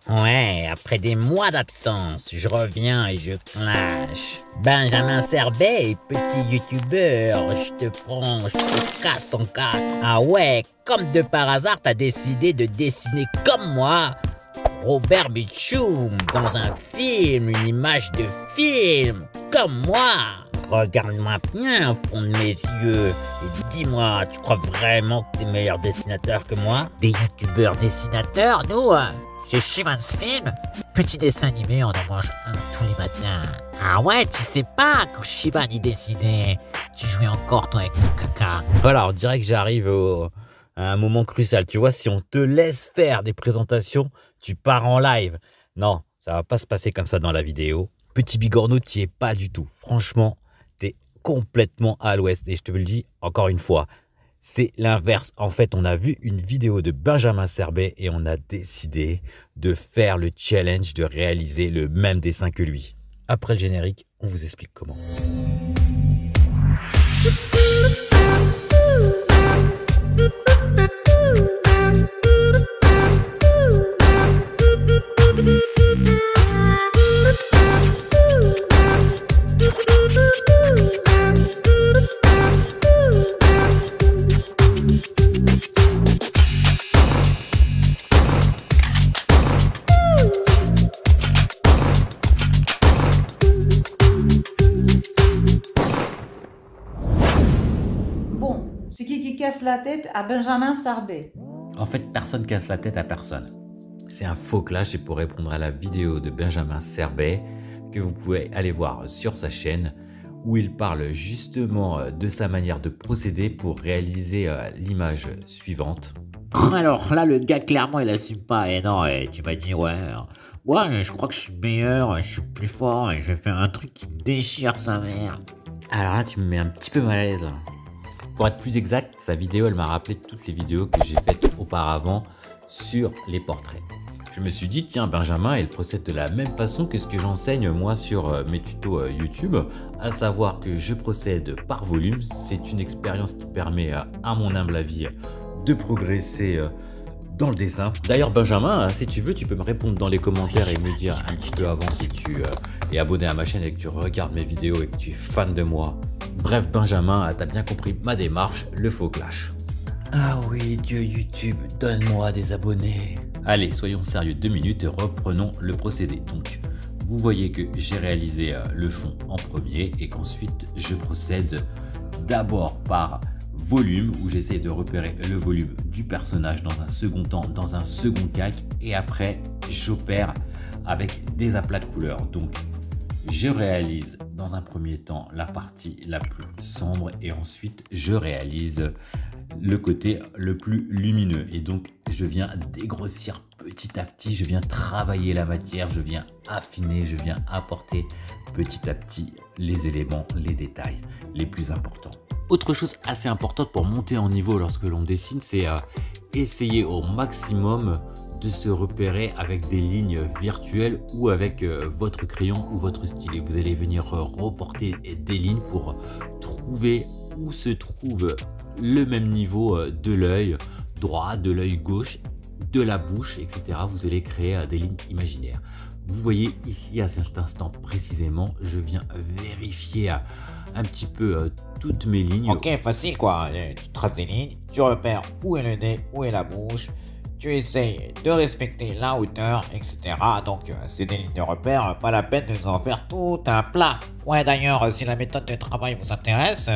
Ouais, après des mois d'absence, je reviens et je clash. Benjamin Serbet, petit youtubeur, je te prends, je te casse en quatre. Ah ouais, comme de par hasard, t'as décidé de dessiner comme moi Robert Mitchum dans un film, une image de film, comme moi. Regarde-moi bien au fond de mes yeux et dis-moi, tu crois vraiment que t'es meilleur dessinateur que moi? Des youtubeurs dessinateurs, nous chez Shivan's Film, petit dessin animé, on en mange un tous les matins. Ah ouais, tu sais pas, quand Shivan y dessinait, tu jouais encore toi avec ton caca. Voilà, on dirait que j'arrive à un moment crucial. Tu vois, si on te laisse faire des présentations, tu pars en live. Non, ça va pas se passer comme ça dans la vidéo. Petit Bigorneau, t'y es pas du tout. Franchement, t'es complètement à l'ouest. Et je te le dis encore une fois, c'est l'inverse. En fait, on a vu une vidéo de Benjamin Serbet et on a décidé de faire le challenge de réaliser le même dessin que lui. Après le générique, on vous explique comment. Bon, c'est qui casse la tête à Benjamin Serbet? En fait, personne casse la tête à personne. C'est un faux clash et pour répondre à la vidéo de Benjamin Serbet que vous pouvez aller voir sur sa chaîne où il parle justement de sa manière de procéder pour réaliser l'image suivante. Alors là, le gars, clairement, il assume pas. Et non, tu m'as dit, ouais, je crois que je suis meilleur, je suis plus fort et je vais faire un truc qui déchire sa mère. Alors là, tu me mets un petit peu mal à l'aise. Pour être plus exact, sa vidéo, elle m'a rappelé toutes les vidéos que j'ai faites auparavant sur les portraits. Je me suis dit, tiens, Benjamin, il procède de la même façon que ce que j'enseigne moi sur mes tutos YouTube, à savoir que je procède par volume. C'est une expérience qui permet, à mon humble avis, de progresser dans le dessin. D'ailleurs, Benjamin, si tu veux, tu peux me répondre dans les commentaires et me dire un petit peu avant si tu es abonné à ma chaîne et que tu regardes mes vidéos et que tu es fan de moi. Bref, Benjamin, t'as bien compris ma démarche, le faux clash. Ah oui, Dieu YouTube, donne-moi des abonnés. Allez, soyons sérieux 2 minutes et reprenons le procédé. Donc, vous voyez que j'ai réalisé le fond en premier et qu'ensuite, je procède d'abord par volume où j'essaie de repérer le volume du personnage dans un second temps, dans un second calque et après, j'opère avec des aplats de couleurs. Donc, je réalise dans un premier temps la partie la plus sombre et ensuite je réalise le côté le plus lumineux et donc je viens dégrossir petit à petit, je viens travailler la matière, je viens affiner, je viens apporter petit à petit les éléments, les détails les plus importants. Autre chose assez importante pour monter en niveau lorsque l'on dessine, c'est essayer au maximum de se repérer avec des lignes virtuelles ou avec votre crayon ou votre stylet. Vous allez venir reporter des lignes pour trouver où se trouve le même niveau de l'œil droit, de l'œil gauche, de la bouche, etc. Vous allez créer des lignes imaginaires. Vous voyez ici à cet instant précisément, je viens vérifier un petit peu toutes mes lignes. Ok, facile quoi, tu traces des lignes, tu repères où est le nez, où est la bouche, tu essayes de respecter la hauteur, etc. Donc c'est des lignes de repère, pas la peine de nous en faire tout un plat. Ouais, d'ailleurs, si la méthode de travail vous intéresse,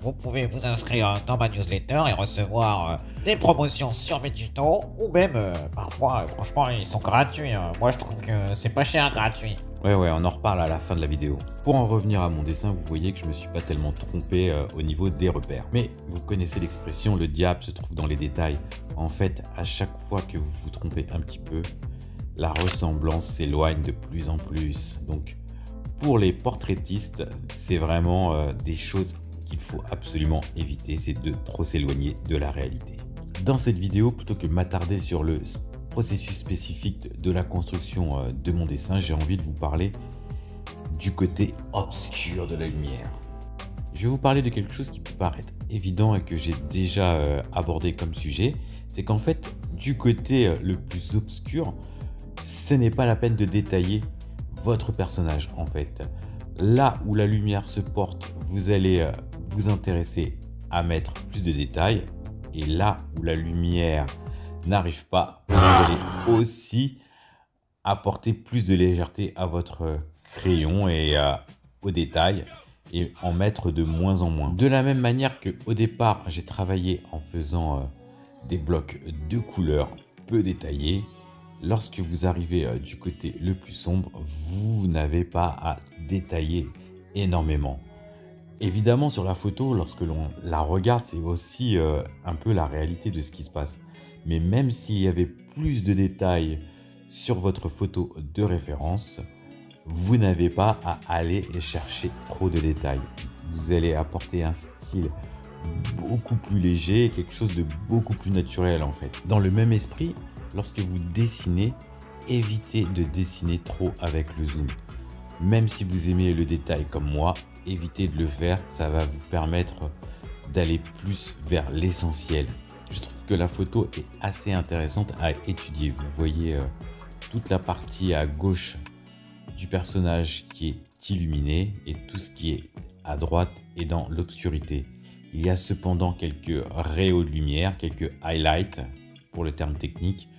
vous pouvez vous inscrire dans ma newsletter et recevoir des promotions sur mes tutos, ou même, parfois, franchement, ils sont gratuits. Moi, je trouve que c'est pas cher gratuit. Ouais, on en reparle à la fin de la vidéo. Pour en revenir à mon dessin, vous voyez que je me suis pas tellement trompé au niveau des repères. Mais vous connaissez l'expression, le diable se trouve dans les détails. En fait, à chaque fois que vous vous trompez un petit peu, la ressemblance s'éloigne de plus en plus. Donc, pour les portraitistes, c'est vraiment des choses qu'il faut absolument éviter, c'est de trop s'éloigner de la réalité. Dans cette vidéo, plutôt que m'attarder sur le processus spécifique de la construction de mon dessin, j'ai envie de vous parler du côté obscur de la lumière. Je vais vous parler de quelque chose qui peut paraître évident et que j'ai déjà abordé comme sujet, c'est qu'en fait, du côté le plus obscur, ce n'est pas la peine de détailler votre personnage en fait. Là où la lumière se porte, vous allez vous intéresser à mettre plus de détails. Et là où la lumière n'arrive pas, vous allez aussi apporter plus de légèreté à votre crayon et aux détails et en mettre de moins en moins. De la même manière qu'au départ, j'ai travaillé en faisant des blocs de couleurs peu détaillés. Lorsque vous arrivez du côté le plus sombre, vous n'avez pas à détailler énormément. Évidemment, sur la photo, lorsque l'on la regarde, c'est aussi un peu la réalité de ce qui se passe. Mais même s'il y avait plus de détails sur votre photo de référence, vous n'avez pas à aller chercher trop de détails. Vous allez apporter un style beaucoup plus léger, quelque chose de beaucoup plus naturel en fait. Dans le même esprit, lorsque vous dessinez, évitez de dessiner trop avec le zoom. Même si vous aimez le détail comme moi, évitez de le faire, ça va vous permettre d'aller plus vers l'essentiel. Je trouve que la photo est assez intéressante à étudier. Vous voyez toute la partie à gauche du personnage qui est illuminée et tout ce qui est à droite est dans l'obscurité. Il y a cependant quelques rayons de lumière, quelques highlights pour le terme technique,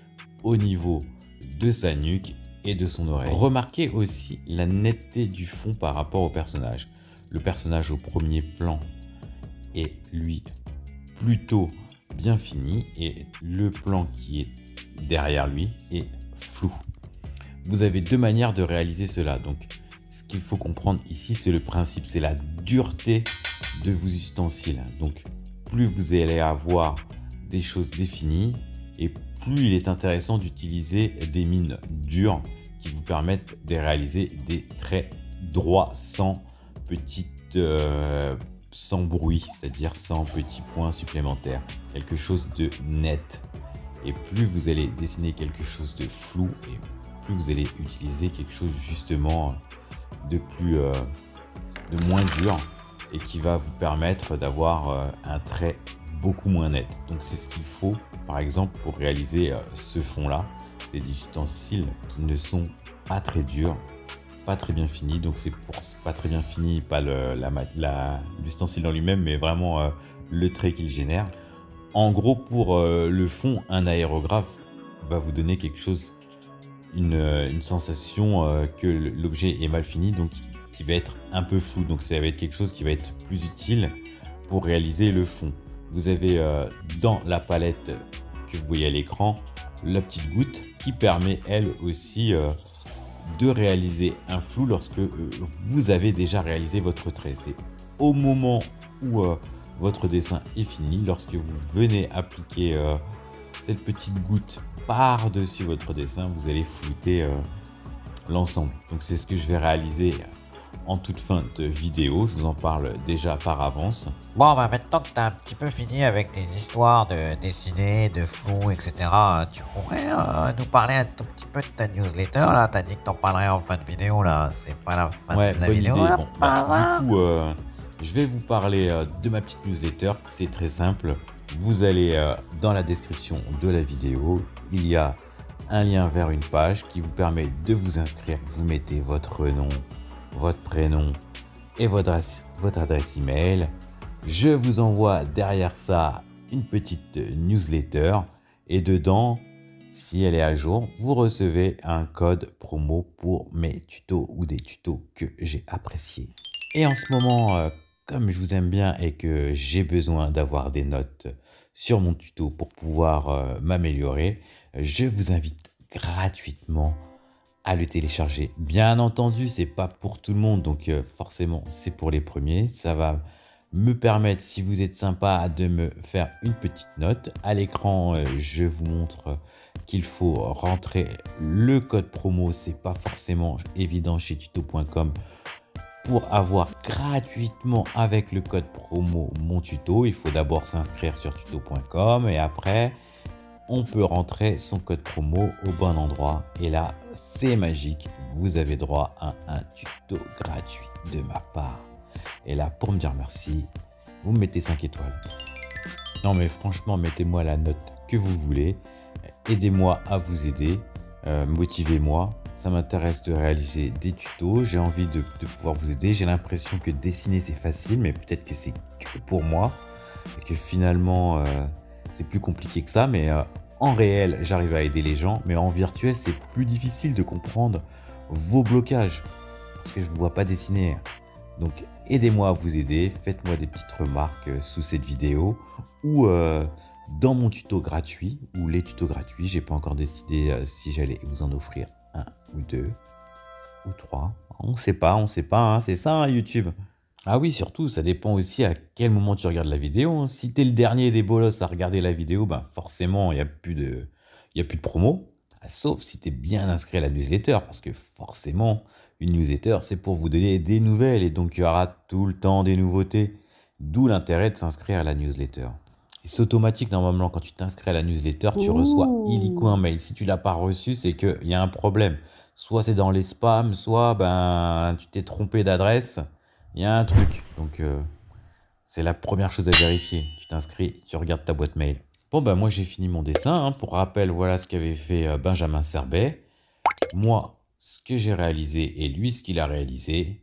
au niveau de sa nuque et de son oreille. Remarquez aussi la netteté du fond par rapport au personnage. Le personnage au premier plan est lui plutôt bien fini et le plan qui est derrière lui est flou. Vous avez deux manières de réaliser cela. Donc, ce qu'il faut comprendre ici, c'est le principe, c'est la dureté de vos ustensiles. Donc, plus vous allez avoir des choses définies et plus il est intéressant d'utiliser des mines dures qui vous permettent de réaliser des traits droits sans sans bruit, c'est-à-dire sans petits points supplémentaires, quelque chose de net. Et plus vous allez dessiner quelque chose de flou et plus vous allez utiliser quelque chose justement de moins dur et qui va vous permettre d'avoir un trait beaucoup moins net. Donc c'est ce qu'il faut par exemple pour réaliser ce fond là. C'est des ustensiles qui ne sont pas très durs, pas très bien finis. Donc c'est pour pas très bien fini, pas l'ustensile en lui-même, mais vraiment le trait qu'il génère. En gros, pour le fond, un aérographe va vous donner quelque chose, une sensation que l'objet est mal fini, donc qui va être un peu flou. Donc ça va être quelque chose qui va être plus utile pour réaliser le fond. Vous avez dans la palette que vous voyez à l'écran, la petite goutte qui permet elle aussi de réaliser un flou lorsque vous avez déjà réalisé votre trait. C'est au moment où votre dessin est fini, lorsque vous venez appliquer cette petite goutte par-dessus votre dessin, vous allez flouter l'ensemble. Donc c'est ce que je vais réaliser en toute fin de vidéo, je vous en parle déjà par avance. Bon, bah maintenant que tu as un petit peu fini avec tes histoires de dessiner, de flou, etc., tu pourrais nous parler un tout petit peu de ta newsletter, là. Tu as dit que tu en parlerais en fin de vidéo, là. C'est pas la fin de la bonne vidéo, idée. là. Bon, du coup, je vais vous parler de ma petite newsletter. C'est très simple. Vous allez dans la description de la vidéo. Il y a un lien vers une page qui vous permet de vous inscrire. Vous mettez votre nom, votre prénom et votre adresse email. Je vous envoie derrière ça une petite newsletter et dedans, si elle est à jour, vous recevez un code promo pour mes tutos ou des tutos que j'ai appréciés. Et en ce moment, comme je vous aime bien et que j'ai besoin d'avoir des notes sur mon tuto pour pouvoir m'améliorer, je vous invite gratuitement à le télécharger. Bien entendu, c'est pas pour tout le monde, donc forcément c'est pour les premiers. Ça va me permettre, si vous êtes sympa, de me faire une petite note. À l'écran, je vous montre qu'il faut rentrer le code promo. C'est pas forcément évident chez tuto.com pour avoir gratuitement avec le code promo mon tuto. Il faut d'abord s'inscrire sur tuto.com et après on peut rentrer son code promo au bon endroit et là c'est magique, vous avez droit à un tuto gratuit de ma part. Et là, pour me dire merci, vous me mettez 5 étoiles. Non mais franchement, mettez-moi la note que vous voulez, aidez-moi à vous aider. motivez-moi. Ça m'intéresse de réaliser des tutos. J'ai envie de pouvoir vous aider. J'ai l'impression que dessiner c'est facile, mais peut-être que c'est que pour moi. Et que finalement, c'est plus compliqué que ça. Mais en réel, j'arrive à aider les gens. Mais en virtuel, c'est plus difficile de comprendre vos blocages. Parce que je ne vous vois pas dessiner. Donc, aidez-moi à vous aider. Faites-moi des petites remarques sous cette vidéo. Ou dans mon tuto gratuit. Ou les tutos gratuits. J'ai pas encore décidé si j'allais vous en offrir un ou deux ou trois. On sait pas, hein, c'est ça hein, YouTube. Ah oui, surtout, ça dépend aussi à quel moment tu regardes la vidéo. Hein. Si t'es le dernier des bolosses à regarder la vidéo, ben forcément, il n'y a plus de promo. Sauf si tu es bien inscrit à la newsletter, parce que forcément, une newsletter, c'est pour vous donner des nouvelles, et donc il y aura tout le temps des nouveautés. D'où l'intérêt de s'inscrire à la newsletter. Et c'est automatique, normalement, quand tu t'inscris à la newsletter, tu reçois illico un mail. Si tu ne l'as pas reçu, c'est qu'il y a un problème. Soit c'est dans les spams, soit ben, tu t'es trompé d'adresse. Il y a un truc. Donc, c'est la première chose à vérifier. Tu t'inscris, tu regardes ta boîte mail. Bon, ben moi, j'ai fini mon dessin. Hein. Pour rappel, voilà ce qu'avait fait Benjamin Serbet. Moi, ce que j'ai réalisé et lui, ce qu'il a réalisé.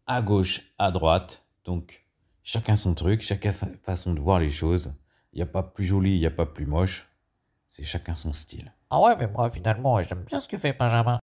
À gauche, à droite. Donc, chacun son truc, chacun sa façon de voir les choses. Il n'y a pas plus joli, il n'y a pas plus moche. C'est chacun son style. Ah ouais, mais moi, finalement, j'aime bien ce que fait Benjamin.